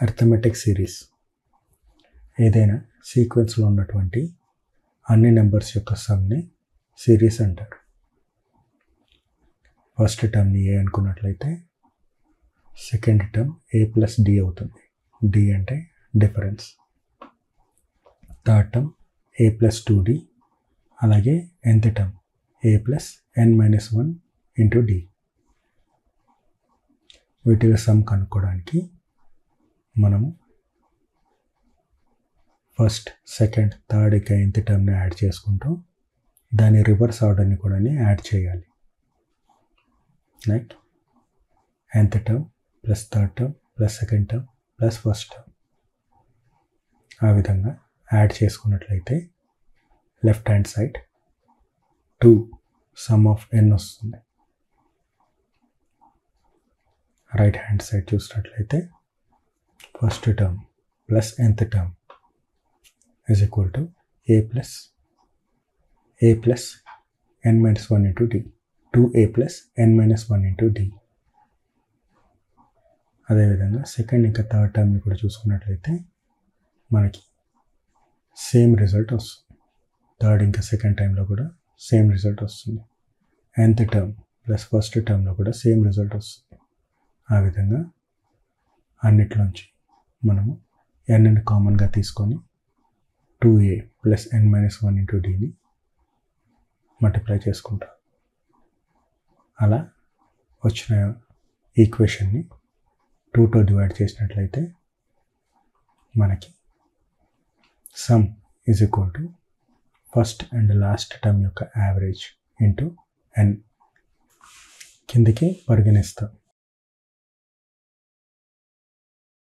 Arithmetic series ఏదైనా సీక్వెన్స్లో ఉన్నటువంటి అన్ని నెంబర్స్ యొక్క సమ్ని సిరీస్ అంటారు. ఫస్ట్ టర్మ్ని ఏ అనుకున్నట్లయితే సెకండ్ టర్మ్ ఏ ప్లస్ డి అవుతుంది. డి అంటే డిఫరెన్స్. థర్డ్ టర్మ్ ఏ ప్లస్ 2d, అలాగే nth టర్మ్ ఏ ప్లస్ n-1 ఇంటూ డి. వీటిలో సమ్ కనుక్కోవడానికి మనము ఫస్ట్, సెకండ్, థర్డ్ ఇక nth టర్మ్ని యాడ్ చేసుకుంటూ దాని రివర్స్ ఆర్డర్ని కూడా యాడ్ చేయాలి. Like nth term plus third term plus second term plus first term. ఆ విధంగా యాడ్ చేసుకున్నట్లయితే left hand side 2 some of n వస్తుంది. రైట్ హ్యాండ్ సైడ్ చూసినట్లయితే first term plus nth term is equal to a plus n-1 into d. 2a plus n-1 into d. అదేవిధంగా second ఇంకా third టర్మ్ని కూడా చూసుకున్నట్లయితే మనకి సేమ్ రిజల్ట్ వస్తుంది. Third ఇంకా సెకండ్ టైంలో కూడా సేమ్ రిజల్ట్ వస్తుంది. nth టర్మ్ ప్లస్ ఫస్ట్ టర్మ్లో కూడా సేమ్ రిజల్ట్ వస్తుంది. ఆ విధంగా అన్నిట్లోంచి మనము nని కామన్గా తీసుకొని 2a plus n-1 into డిని multiply చేసుకుంటాం. అలా వచ్చిన ఈక్వేషన్ని 2తో డివైడ్ చేసినట్లయితే మనకి some is equal to first and last term యొక్క యావరేజ్ ఇంటూ n కిందికి పరిగణిస్తాం.